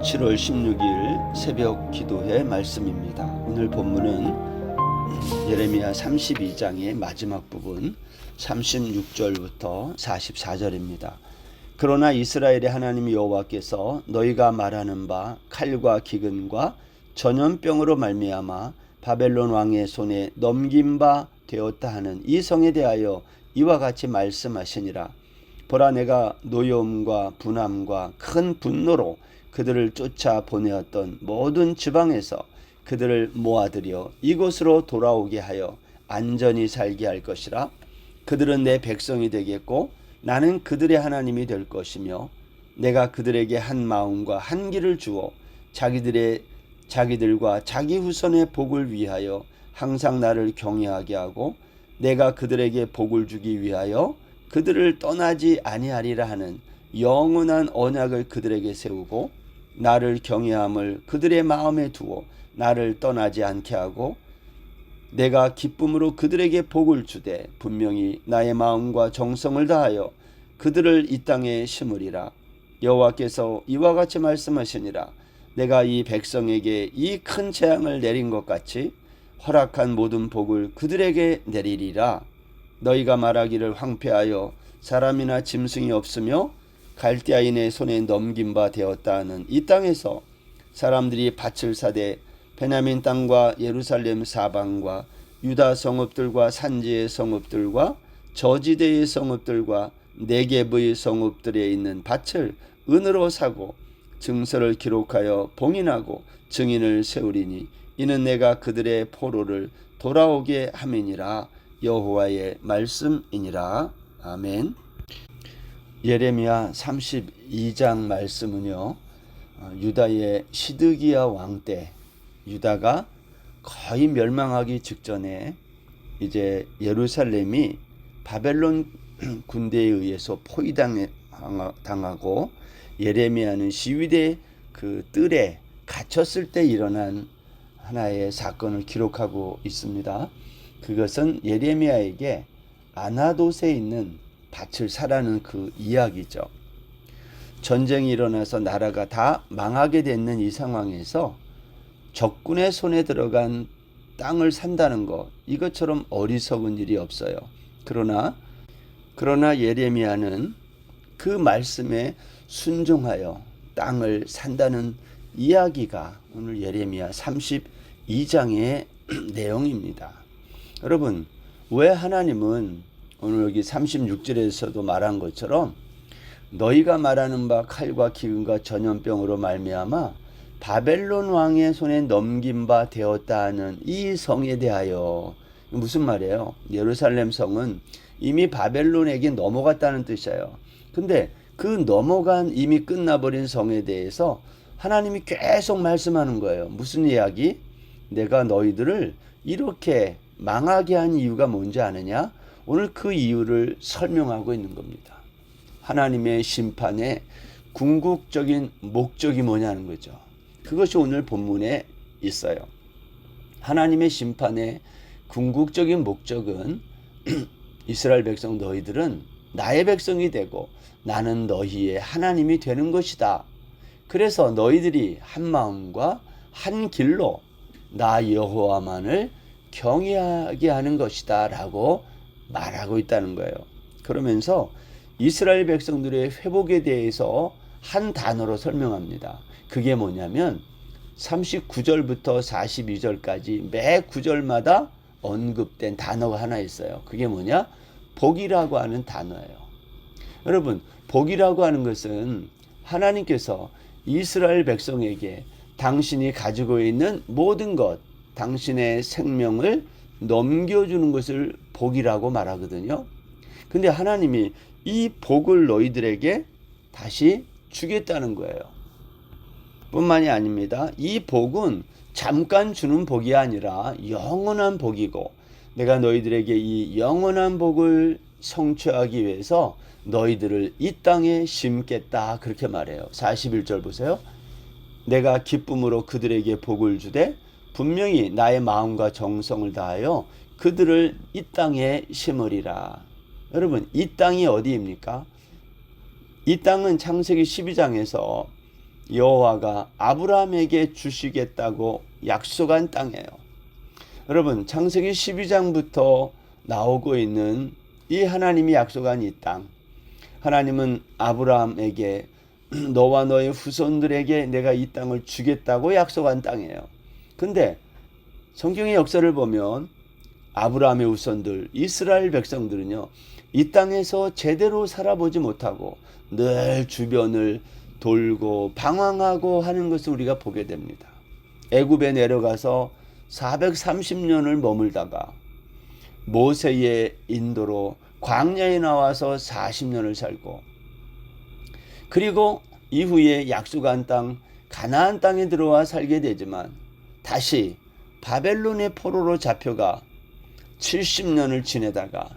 7월 16일 새벽 기도회 말씀입니다. 오늘 본문은 예레미야 32장의 마지막 부분 36절부터 44절입니다. 그러나 이스라엘의 하나님 여호와께서 너희가 말하는 바 칼과 기근과 전염병으로 말미암아 바벨론 왕의 손에 넘긴 바 되었다 하는 이 성에 대하여 이와 같이 말씀하시니라. 보라, 내가 노여움과 분함과 큰 분노로 그들을 쫓아 보내었던 모든 지방에서 그들을 모아들여 이곳으로 돌아오게 하여 안전히 살게 할 것이라. 그들은 내 백성이 되겠고 나는 그들의 하나님이 될 것이며 내가 그들에게 한 마음과 한 길을 주어 자기들과 자기 후손의 복을 위하여 항상 나를 경외하게 하고 내가 그들에게 복을 주기 위하여 그들을 떠나지 아니하리라 하는 영원한 언약을 그들에게 세우고 나를 경외함을 그들의 마음에 두어 나를 떠나지 않게 하고 내가 기쁨으로 그들에게 복을 주되 분명히 나의 마음과 정성을 다하여 그들을 이 땅에 심으리라. 여호와께서 이와 같이 말씀하시니라. 내가 이 백성에게 이 큰 재앙을 내린 것 같이 허락한 모든 복을 그들에게 내리리라. 너희가 말하기를 황폐하여 사람이나 짐승이 없으며 갈대아인의 손에 넘긴 바 되었다 하는 이 땅에서 사람들이 밭을 사되 베냐민 땅과 예루살렘 사방과 유다 성읍들과 산지의 성읍들과 저지대의 성읍들과 네겝의 성읍들에 있는 밭을 은으로 사고 증서를 기록하여 봉인하고 증인을 세우리니 이는 내가 그들의 포로를 돌아오게 함이니라. 여호와의 말씀이니라. 아멘. 예레미야 32장 말씀은요, 유다의 시드기야 왕 때 유다가 거의 멸망하기 직전에 이제 예루살렘이 바벨론 군대에 의해서 포위당하고 예레미야는 시위대 그 뜰에 갇혔을 때 일어난 하나의 사건을 기록하고 있습니다. 그것은 예레미야에게 아나돗에 있는 밭을 사라는 그 이야기죠. 전쟁이 일어나서 나라가 다 망하게 되는 이 상황에서 적군의 손에 들어간 땅을 산다는 것, 이것처럼 어리석은 일이 없어요. 그러나 예레미야는 그 말씀에 순종하여 땅을 산다는 이야기가 오늘 예레미야 32장의 내용입니다. 여러분, 왜 하나님은 오늘 여기 36절에서도 말한 것처럼 너희가 말하는 바 칼과 기근과 전염병으로 말미암아 바벨론 왕의 손에 넘긴 바 되었다 하는 이 성에 대하여, 무슨 말이에요? 예루살렘 성은 이미 바벨론에게 넘어갔다는 뜻이에요. 근데 그 넘어간 이미 끝나버린 성에 대해서 하나님이 계속 말씀하는 거예요. 무슨 이야기? 내가 너희들을 이렇게 망하게 한 이유가 뭔지 아느냐? 오늘 그 이유를 설명하고 있는 겁니다. 하나님의 심판의 궁극적인 목적이 뭐냐는 거죠. 그것이 오늘 본문에 있어요. 하나님의 심판의 궁극적인 목적은 이스라엘 백성 너희들은 나의 백성이 되고 나는 너희의 하나님이 되는 것이다. 그래서 너희들이 한 마음과 한 길로 나 여호와만을 경외하게 하는 것이다 라고 말하고 있다는 거예요. 그러면서 이스라엘 백성들의 회복에 대해서 한 단어로 설명합니다. 그게 뭐냐면 39절부터 42절까지 매 구절마다 언급된 단어가 하나 있어요. 그게 뭐냐? 복이라고 하는 단어예요. 여러분, 복이라고 하는 것은 하나님께서 이스라엘 백성에게 당신이 가지고 있는 모든 것, 당신의 생명을 넘겨주는 것을 복이라고 말하거든요. 근데 하나님이 이 복을 너희들에게 다시 주겠다는 거예요. 뿐만이 아닙니다. 이 복은 잠깐 주는 복이 아니라 영원한 복이고, 내가 너희들에게 이 영원한 복을 성취하기 위해서 너희들을 이 땅에 심겠다, 그렇게 말해요. 41절 보세요. 내가 기쁨으로 그들에게 복을 주되 분명히 나의 마음과 정성을 다하여 그들을 이 땅에 심으리라. 여러분, 이 땅이 어디입니까? 이 땅은 창세기 12장에서 여호와가 아브라함에게 주시겠다고 약속한 땅이에요. 여러분, 창세기 12장부터 나오고 있는 이 하나님이 약속한 이 땅, 하나님은 아브라함에게 너와 너의 후손들에게 내가 이 땅을 주겠다고 약속한 땅이에요. 근데 성경의 역사를 보면 아브라함의 후손들, 이스라엘 백성들은요, 이 땅에서 제대로 살아보지 못하고 늘 주변을 돌고 방황하고 하는 것을 우리가 보게 됩니다. 애굽에 내려가서 430년을 머물다가 모세의 인도로 광야에 나와서 40년을 살고, 그리고 이후에 약속한 땅 가나안 땅에 들어와 살게 되지만 다시 바벨론의 포로로 잡혀가 70년을 지내다가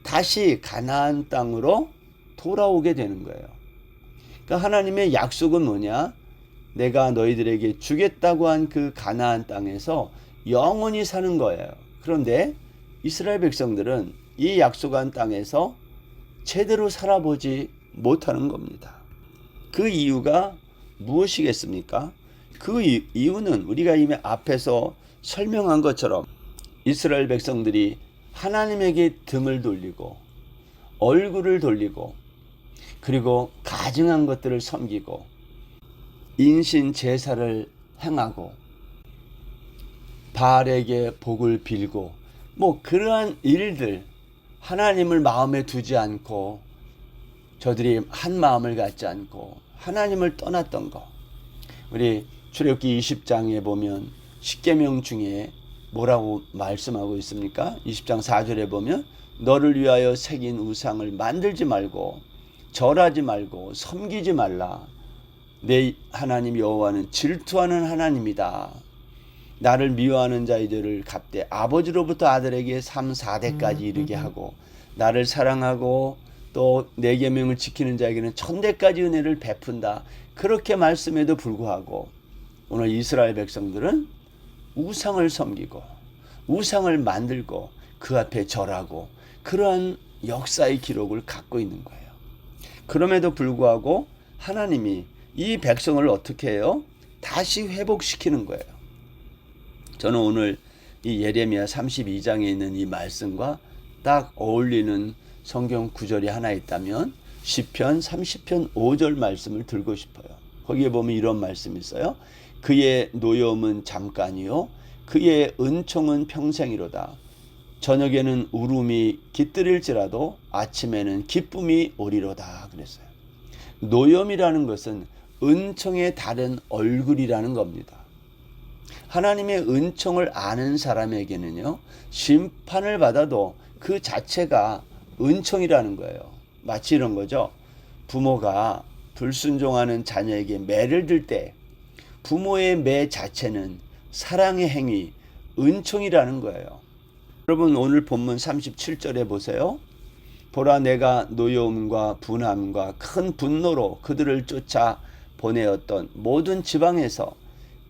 다시 가나안 땅으로 돌아오게 되는 거예요. 그러니까 하나님의 약속은 뭐냐? 내가 너희들에게 주겠다고 한 그 가나안 땅에서 영원히 사는 거예요. 그런데 이스라엘 백성들은 이 약속한 땅에서 제대로 살아보지 못하는 겁니다. 그 이유가 무엇이겠습니까? 그 이유는 우리가 이미 앞에서 설명한 것처럼 이스라엘 백성들이 하나님에게 등을 돌리고 얼굴을 돌리고, 그리고 가증한 것들을 섬기고 인신 제사를 행하고 바알에게 복을 빌고, 그러한 일들, 하나님을 마음에 두지 않고 저들이 한 마음을 갖지 않고 하나님을 떠났던 거. 우리 출애굽기 20장에 보면 십계명 중에 뭐라고 말씀하고 있습니까? 20장 4절에 보면 너를 위하여 새긴 우상을 만들지 말고 절하지 말고 섬기지 말라. 내 하나님 여호와는 질투하는 하나님이다. 나를 미워하는 자의 죄를 갚되 아버지로부터 아들에게 3, 4대까지 이르게 하고, 나를 사랑하고 또 내 계명을 지키는 자에게는 1000대까지 은혜를 베푼다. 그렇게 말씀에도 불구하고 오늘 이스라엘 백성들은 우상을 섬기고 우상을 만들고 그 앞에 절하고 그러한 역사의 기록을 갖고 있는 거예요. 그럼에도 불구하고 하나님이 이 백성을 어떻게 해요? 다시 회복시키는 거예요. 저는 오늘 이 예레미야 32장에 있는 이 말씀과 딱 어울리는 성경 구절이 하나 있다면 시편 30편 5절 말씀을 들고 싶어요. 거기에 보면 이런 말씀이 있어요. 그의 노여움은 잠깐이요 그의 은총은 평생이로다. 저녁에는 울음이 깃들일지라도 아침에는 기쁨이 오리로다 그랬어요. 노염이라는 것은 은총의 다른 얼굴이라는 겁니다. 하나님의 은총을 아는 사람에게는요, 심판을 받아도 그 자체가 은총이라는 거예요. 마치 이런 거죠. 부모가 불순종하는 자녀에게 매를 들 때 부모의 매 자체는 사랑의 행위, 은총이라는 거예요. 여러분, 오늘 본문 37절에 보세요. 보라, 내가 노여움과 분함과 큰 분노로 그들을 쫓아 보내었던 모든 지방에서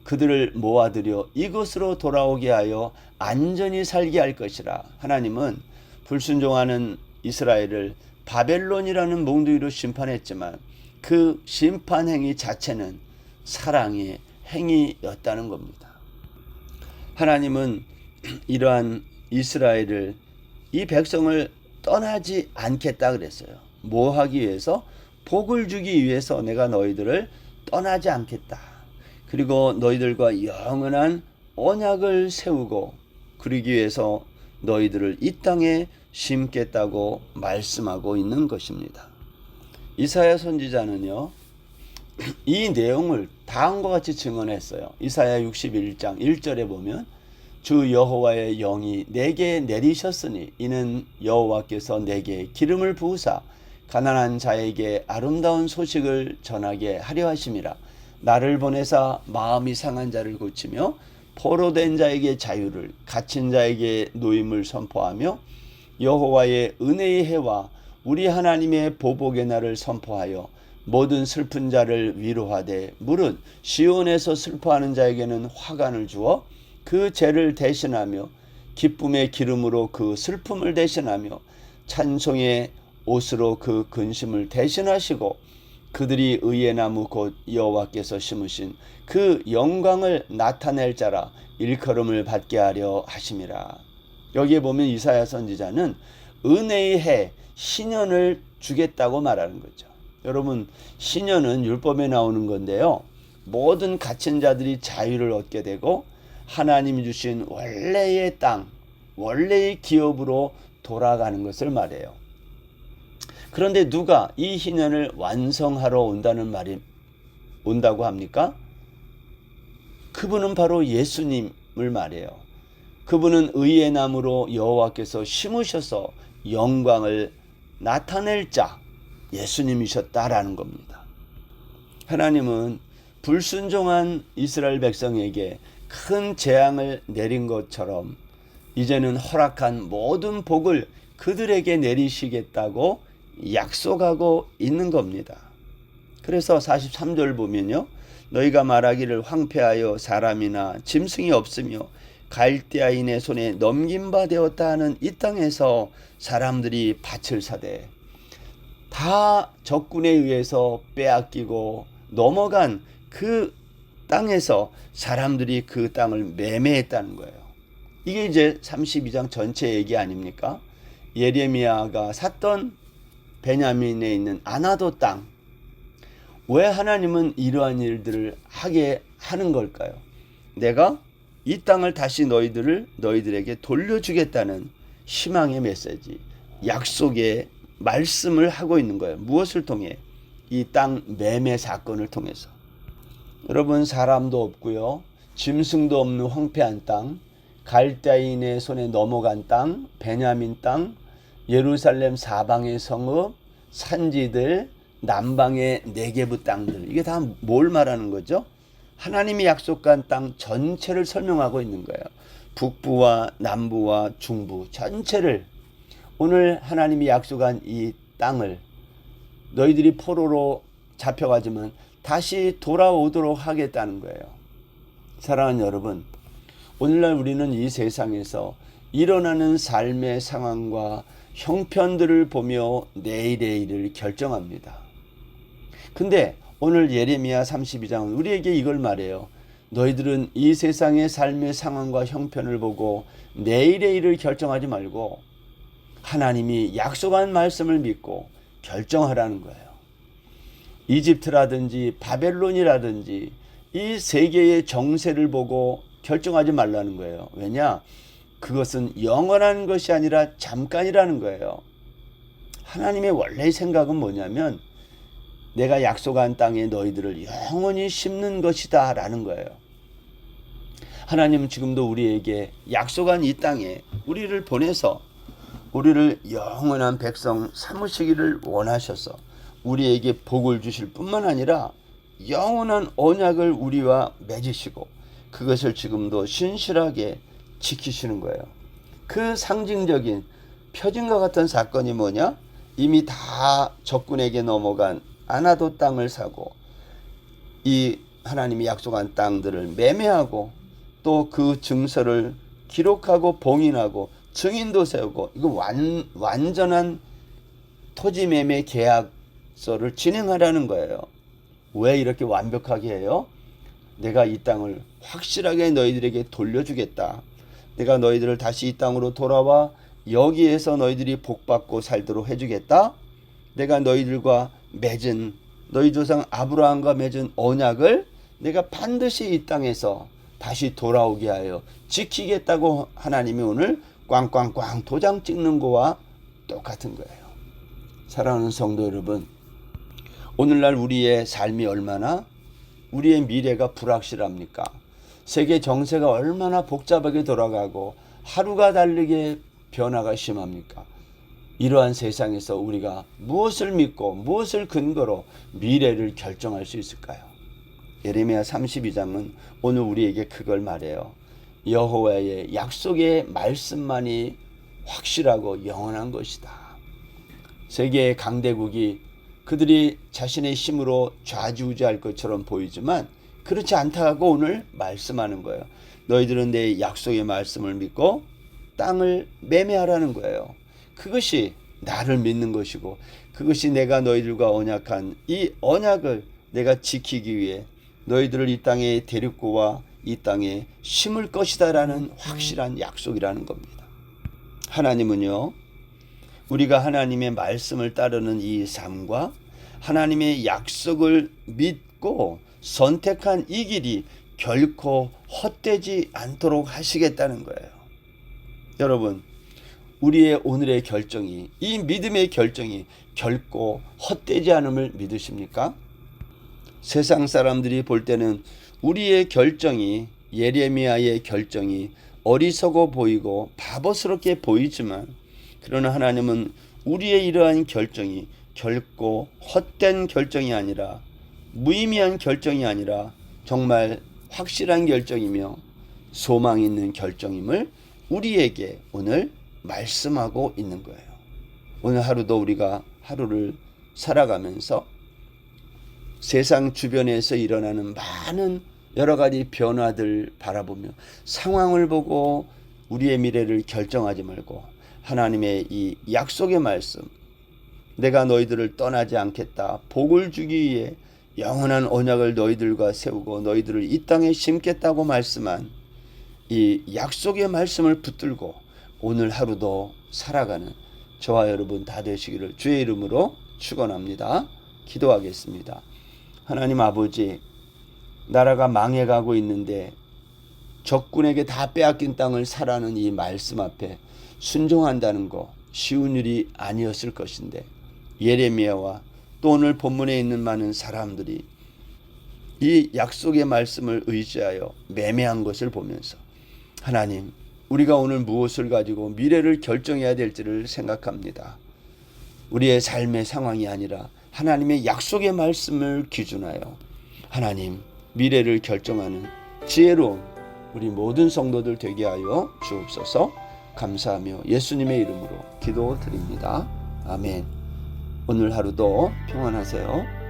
그들을 모아들여 이곳으로 돌아오게 하여 안전히 살게 할 것이라. 하나님은 불순종하는 이스라엘을 바벨론이라는 몽둥이로 심판했지만 그 심판 행위 자체는 사랑의 행위였다는 겁니다. 하나님은 이러한 이스라엘을, 이 백성을 떠나지 않겠다 그랬어요. 뭐 하기 위해서? 복을 주기 위해서 내가 너희들을 떠나지 않겠다. 그리고 너희들과 영원한 언약을 세우고 그러기 위해서 너희들을 이 땅에 심겠다고 말씀하고 있는 것입니다. 이사야 선지자는요, 이 내용을 다음과 같이 증언했어요. 이사야 61장 1절에 보면 주 여호와의 영이 내게 내리셨으니 이는 여호와께서 내게 기름을 부으사 가난한 자에게 아름다운 소식을 전하게 하려 하심이라. 나를 보내사 마음이 상한 자를 고치며 포로된 자에게 자유를, 갇힌 자에게 노임을 선포하며 여호와의 은혜의 해와 우리 하나님의 보복의 날을 선포하여 모든 슬픈 자를 위로하되 무릇 시온에서 슬퍼하는 자에게는 화관을 주어 그 죄를 대신하며 기쁨의 기름으로 그 슬픔을 대신하며 찬송의 옷으로 그 근심을 대신하시고 그들이 의의 나무 곧 여호와께서 심으신 그 영광을 나타낼 자라 일컬음을 받게 하려 하심이라. 여기에 보면 이사야 선지자는 은혜의 해 신년을 주겠다고 말하는 거죠. 여러분, 신년은 율법에 나오는 건데요, 모든 갇힌 자들이 자유를 얻게 되고 하나님이 주신 원래의 땅, 원래의 기업으로 돌아가는 것을 말해요. 그런데 누가 이 희년을 완성하러 온다고 합니까? 그분은 바로 예수님을 말해요. 그분은 의의 나무로 여호와께서 심으셔서 영광을 나타낼 자, 예수님이셨다라는 겁니다. 하나님은 불순종한 이스라엘 백성에게 큰 재앙을 내린 것처럼 이제는 허락한 모든 복을 그들에게 내리시겠다고 약속하고 있는 겁니다. 그래서 43절 보면요, 너희가 말하기를 황폐하여 사람이나 짐승이 없으며 갈대아인의 손에 넘긴 바 되었다 하는 이 땅에서 사람들이 밭을 사되 다 적군에 의해서 빼앗기고 넘어간 그 땅에서 사람들이 그 땅을 매매했다는 거예요. 이게 이제 32장 전체 얘기 아닙니까? 예레미야가 샀던 베냐민에 있는 아나도 땅. 왜 하나님은 이러한 일들을 하게 하는 걸까요? 내가 이 땅을 다시 너희들에게 돌려주겠다는 희망의 메시지, 약속의 말씀을 하고 있는 거예요. 무엇을 통해? 이 땅 매매 사건을 통해서. 여러분, 사람도 없고요, 짐승도 없는 황폐한 땅, 갈대아인의 손에 넘어간 땅, 베냐민 땅, 예루살렘 사방의 성읍, 산지들, 남방의 네게브 땅들, 이게 다 뭘 말하는 거죠? 하나님이 약속한 땅 전체를 설명하고 있는 거예요. 북부와 남부와 중부 전체를, 오늘 하나님이 약속한 이 땅을 너희들이 포로로 잡혀가지만 다시 돌아오도록 하겠다는 거예요. 사랑하는 여러분, 오늘날 우리는 이 세상에서 일어나는 삶의 상황과 형편들을 보며 내일의 일을 결정합니다. 근데 오늘 예레미야 32장은 우리에게 이걸 말해요. 너희들은 이 세상의 삶의 상황과 형편을 보고 내일의 일을 결정하지 말고 하나님이 약속한 말씀을 믿고 결정하라는 거예요. 이집트라든지 바벨론이라든지 이 세계의 정세를 보고 결정하지 말라는 거예요. 왜냐? 그것은 영원한 것이 아니라 잠깐이라는 거예요. 하나님의 원래의 생각은 뭐냐면 내가 약속한 땅에 너희들을 영원히 심는 것이다 라는 거예요. 하나님은 지금도 우리에게 약속한 이 땅에 우리를 보내서 우리를 영원한 백성 삼으시기를 원하셔서 우리에게 복을 주실 뿐만 아니라 영원한 언약을 우리와 맺으시고 그것을 지금도 신실하게 지키시는 거예요. 그 상징적인 표징과 같은 사건이 뭐냐? 이미 다 적군에게 넘어간 아나도 땅을 사고 이 하나님이 약속한 땅들을 매매하고 또 그 증서를 기록하고 봉인하고 증인도 세우고, 이거 완전한 토지 매매 계약서를 진행하라는 거예요. 왜 이렇게 완벽하게 해요? 내가 이 땅을 확실하게 너희들에게 돌려주겠다. 내가 너희들을 다시 이 땅으로 돌아와 여기에서 너희들이 복받고 살도록 해주겠다. 내가 너희들과 맺은, 너희 조상 아브라함과 맺은 언약을 내가 반드시 이 땅에서 다시 돌아오게 하여 지키겠다고 하나님이 오늘 꽝꽝꽝 도장 찍는 거와 똑같은 거예요. 사랑하는 성도 여러분, 오늘날 우리의 삶이 얼마나, 우리의 미래가 불확실합니까? 세계 정세가 얼마나 복잡하게 돌아가고 하루가 다르게 변화가 심합니까? 이러한 세상에서 우리가 무엇을 믿고 무엇을 근거로 미래를 결정할 수 있을까요? 예레미야 32장은 오늘 우리에게 그걸 말해요. 여호와의 약속의 말씀만이 확실하고 영원한 것이다. 세계의 강대국이 그들이 자신의 힘으로 좌지우지할 것처럼 보이지만 그렇지 않다고 오늘 말씀하는 거예요. 너희들은 내 약속의 말씀을 믿고 땅을 매매하라는 거예요. 그것이 나를 믿는 것이고 그것이 내가 너희들과 언약한 이 언약을 내가 지키기 위해 너희들을 이 땅에 데리고 와 이 땅에 심을 것이다라는 확실한 약속이라는 겁니다. 하나님은요, 우리가 하나님의 말씀을 따르는 이 삶과 하나님의 약속을 믿고 선택한 이 길이 결코 헛되지 않도록 하시겠다는 거예요. 여러분, 우리의 오늘의 결정이, 이 믿음의 결정이 결코 헛되지 않음을 믿으십니까? 세상 사람들이 볼 때는 우리의 결정이, 예레미야의 결정이 어리석어 보이고 바보스럽게 보이지만, 그러나 하나님은 우리의 이러한 결정이 결코 헛된 결정이 아니라, 무의미한 결정이 아니라 정말 확실한 결정이며 소망 있는 결정임을 우리에게 오늘 말씀하고 있는 거예요. 오늘 하루도 우리가 하루를 살아가면서 세상 주변에서 일어나는 많은 여러 가지 변화들 바라보며 상황을 보고 우리의 미래를 결정하지 말고 하나님의 이 약속의 말씀, 내가 너희들을 떠나지 않겠다, 복을 주기 위해 영원한 언약을 너희들과 세우고 너희들을 이 땅에 심겠다고 말씀한 이 약속의 말씀을 붙들고 오늘 하루도 살아가는 저와 여러분 다 되시기를 주의 이름으로 축원합니다. 기도하겠습니다. 하나님 아버지, 나라가 망해가고 있는데 적군에게 다 빼앗긴 땅을 사라는 이 말씀 앞에 순종한다는 거 쉬운 일이 아니었을 것인데, 예레미야와 또 오늘 본문에 있는 많은 사람들이 이 약속의 말씀을 의지하여 매매한 것을 보면서 하나님, 우리가 오늘 무엇을 가지고 미래를 결정해야 될지를 생각합니다. 우리의 삶의 상황이 아니라 하나님의 약속의 말씀을 기준하여 하나님, 미래를 결정하는 지혜로운 우리 모든 성도들 되게 하여 주옵소서. 감사하며 예수님의 이름으로 기도드립니다. 아멘. 오늘 하루도 평안하세요.